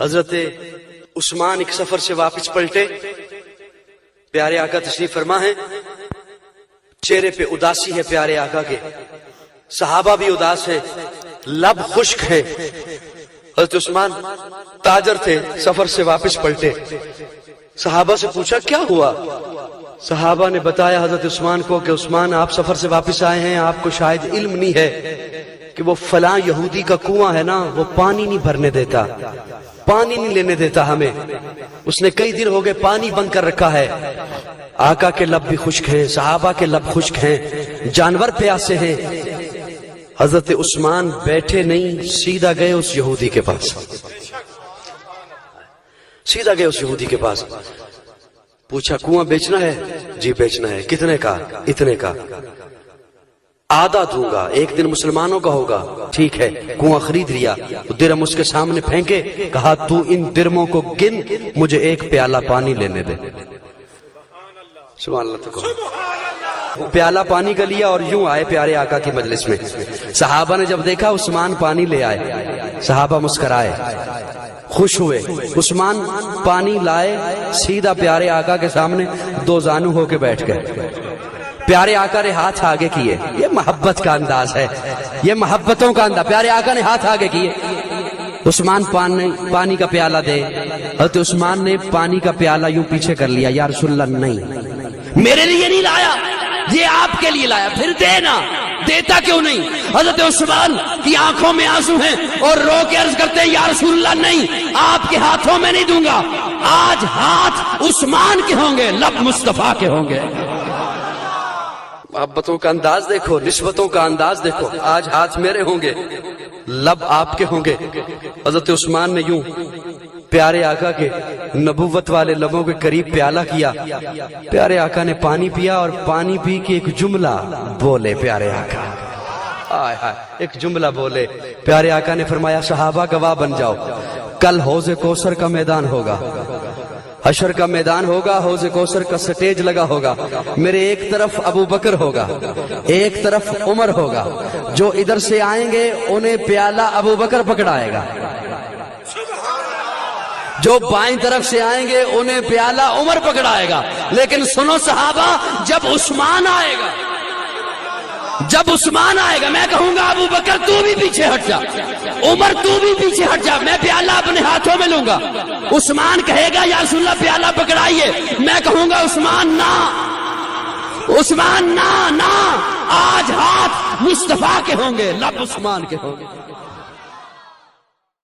حضرت عثمان ایک سفر سے واپس پلٹے، پیارے آقا تشریف فرما ہے، چہرے پہ اداسی ہے پیارے آقا کے، صحابہ بھی اداس ہے، لب خشک ہے۔ حضرت عثمان تاجر تھے، سفر سے واپس پلٹے، صحابہ سے پوچھا کیا ہوا؟ صحابہ نے بتایا حضرت عثمان کو کہ عثمان آپ سفر سے واپس آئے ہیں، آپ کو شاید علم نہیں ہے کہ وہ فلاں یہودی کا کنواں ہے نا، وہ پانی نہیں بھرنے دیتا، پانی نہیں لینے دیتا ہمیں، اس نے کئی دن ہو گئے پانی بند کر رکھا ہے۔ آقا کے لب بھی خشک ہیں، صحابہ کے لب خشک ہیں، جانور پیاسے ہیں۔ حضرت عثمان بیٹھے نہیں، سیدھا گئے اس یہودی کے پاس، سیدھا گئے اس یہودی کے پاس، پوچھا کنواں بیچنا ہے؟ جی بیچنا ہے۔ کتنے کا؟ اتنے کا۔ آدھا دوں گا، ایک دن مسلمانوں کا ہوگا۔ ٹھیک ہے، کنواں خرید لیا، درم اس کے سامنے پھینکے، کہا تو ان درموں کو گن، مجھے ایک پیالہ پانی لینے دے۔ سبحان اللہ تو پیالہ پانی کا لیا اور یوں آئے پیارے آقا کی مجلس میں۔ صحابہ نے جب دیکھا عثمان پانی لے آئے، صحابہ مسکرائے، خوش ہوئے۔ عثمان پانی لائے، سیدھا پیارے آقا کے سامنے دو زانو ہو کے بیٹھ گئے۔ پیارے آقا نے ہاتھ آگے کیے، یہ محبت کا انداز ہے، یہ محبتوں کا انداز۔ پیارے آقا نے ہاتھ آگے کیے، عثمان پانی کا پیالہ دے۔ حضرت عثمان نے پانی کا پیالہ یوں پیچھے کر لیا، یا رسول اللہ نہیں، میرے لیے نہیں لایا، یہ آپ کے لیے لایا، پھر دینا، دیتا کیوں نہیں؟ حضرت عثمان کی آنکھوں میں آنسو ہیں اور رو کے عرض کرتے ہیں یا رسول اللہ نہیں، آپ کے ہاتھوں میں نہیں دوں گا، آج ہاتھ عثمان کے ہوں گے، لب مصطفیٰ کے ہوں گے۔ محبتوں کا انداز دیکھو، نسبتوں کا انداز دیکھو، آج ہاتھ میرے ہوں گے، لب آپ کے ہوں گے۔ حضرت عثمان نے یوں پیارے آقا کے نبوت والے لبوں کے قریب پیالہ کیا، پیارے آقا نے پانی پیا اور پانی پی کے ایک جملہ بولے پیارے آقا، آئے ہائے ایک جملہ بولے۔ پیارے آقا نے فرمایا صحابہ گواہ بن جاؤ، کل حوض کوثر کا میدان ہوگا، حشر کا میدان ہوگا، حوض کوثر کا سٹیج لگا ہوگا، میرے ایک طرف ابو بکر ہوگا، ایک طرف عمر ہوگا، جو ادھر سے آئیں گے انہیں پیالہ ابو بکر پکڑائے گا، جو بائیں طرف سے آئیں گے انہیں پیالہ عمر پکڑائے گا۔ لیکن سنو صحابہ، جب عثمان آئے گا، جب عثمان آئے گا، میں کہوں گا ابو بکر تو بھی پیچھے ہٹ جا، عمر تو بھی پیچھے ہٹ جا، میں پیالہ اپنے ہاتھوں میں لوں گا۔ عثمان کہے گا یا رسول اللہ پیالہ پکڑائیے، میں کہوں گا عثمان نہ، عثمان نہ، نہ، آج ہاتھ مصطفیٰ کے ہوں گے، لب عثمان کے ہوں گے۔